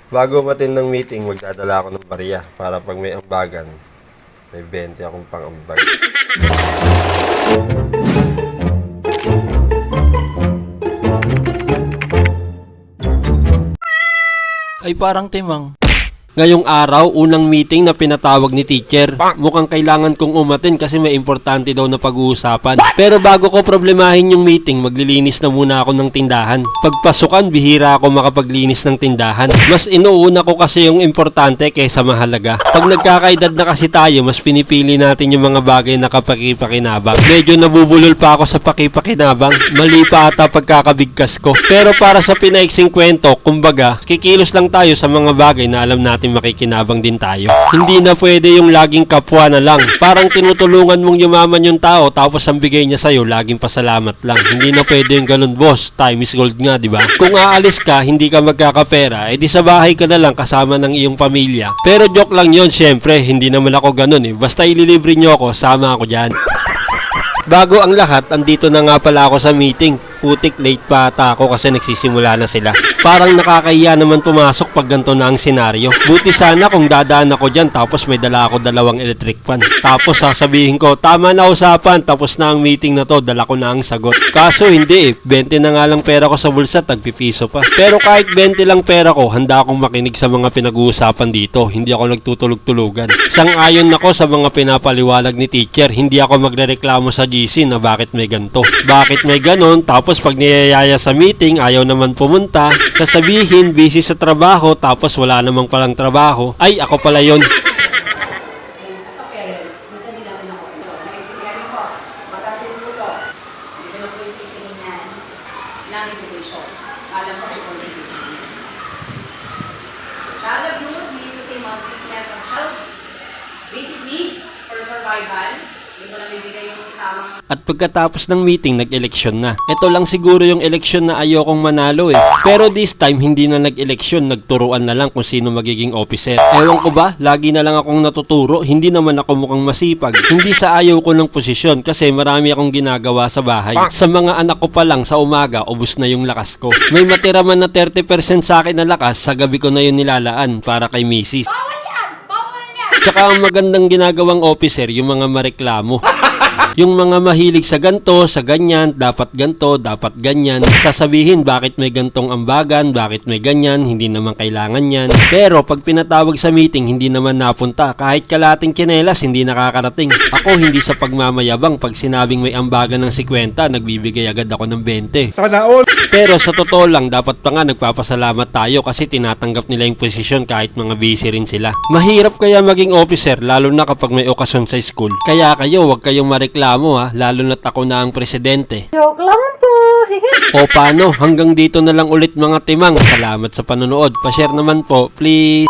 Bago matin ng meeting, magdadala ako ng barya para pag may ambagan, may 20 akong pang-ambag. Ay parang timang. Ngayong araw, unang meeting na pinatawag ni teacher. Mukhang kailangan kong umatin kasi may importante daw na pag-uusapan. Pero bago ko problemahin yung meeting, maglilinis na muna ako ng tindahan. Pagpasukan, bihira ako makapaglinis ng tindahan. Mas inuuna ko kasi yung importante kaysa mahalaga. Pag nagkakaedad na kasi tayo, mas pinipili natin yung mga bagay na kapakipakinabang. Medyo nabubulol pa ako sa pakipakinabang. Mali pa ata pagkakabigkas ko. Pero para sa pinaiksing kwento, kumbaga, kikilos lang tayo sa mga bagay na alam natin makikinabang din tayo. Hindi na pwede yung laging kapwa na lang. Parang tinutulungan mong yumaman yung tao tapos ang bigay niya sa'yo, laging pasalamat lang. Hindi na pwede yung ganun, boss. Time is gold nga, di ba? Kung aalis ka, hindi ka magkakapera, edi sa bahay ka na lang kasama ng iyong pamilya. Pero joke lang yon, syempre, hindi naman ako ganun eh. Basta ililibre nyo ako, sama ako dyan. Bago ang lahat, andito na nga pala ako sa meeting. Putik, late pa ata ako kasi nagsisimula na sila. Parang nakakahiya naman pumasok pag ganito na ang senaryo. Buti sana kung dadaan ako dyan tapos may dala ako 2 electric fan. Tapos sasabihin ko, tama na usapan, tapos na ang meeting na to, dala ko na ang sagot. Kaso hindi eh, 20 na nga lang pera ko sa bulsa, tagpipiso pa. Pero kahit 20 lang pera ko, handa akong makinig sa mga pinag-uusapan dito. Hindi ako nagtutulog-tulugan. Sang-ayon ako sa mga pinapaliwanag ni teacher, hindi ako magrereklamo sa GC na bakit may ganito. Bakit may ganon, tapos pag niyayaya sa meeting, ayaw naman pumunta. Sasabihin, busy sa trabaho, tapos wala namang palang trabaho. Ay, ako pala yon. As a parent, minsan din natin ako ito. Naiintindihan mo po, magkasin po ito. Hindi ko na po isisingin yan ng education. Alam ko si Constitution. Child abuse means to say maltreatment of child. Basic needs for survival. Hindi ko na bibigay yung tamang. At pagkatapos ng meeting, nag-eleksyon na. Ito lang siguro yung eleksyon na ayokong manalo eh. Pero this time, hindi na nag-eleksyon, nagturuan na lang kung sino magiging officer. Ewan ko ba, lagi na lang akong natuturo, hindi naman ako mukhang masipag. Hindi sa ayaw ko ng posisyon kasi marami akong ginagawa sa bahay. Sa mga anak ko pa lang sa umaga, ubos na yung lakas ko. May matira man na 30% sa akin na lakas, sa gabi ko na yun nilalaan para kay misis. Tsaka ang magandang ginagawang officer, yung mga mareklamo. Yung mga mahilig sa ganto, sa ganyan, dapat ganto, dapat ganyan. Sasabihin bakit may gantong ambagan, bakit may ganyan, hindi naman kailangan yan. Pero pag pinatawag sa meeting, hindi naman napunta. Kahit kalating tsinelas, hindi nakakarating. Ako hindi sa pagmamayabang, pag sinabing may ambagan ng 50, nagbibigay agad ako ng 20. Sana all! Pero sa totoo lang, dapat pa nga nagpapasalamat tayo kasi tinatanggap nila yung posisyon kahit mga busy rin sila. Mahirap kaya maging officer, lalo na kapag may okasyon sa school. Kaya kayo, huwag kayong mareklamo ha, lalo na't ako na ang presidente. Joke lang po. O paano, hanggang dito na lang ulit mga timang. Salamat sa panonood. Pa-share naman po, please.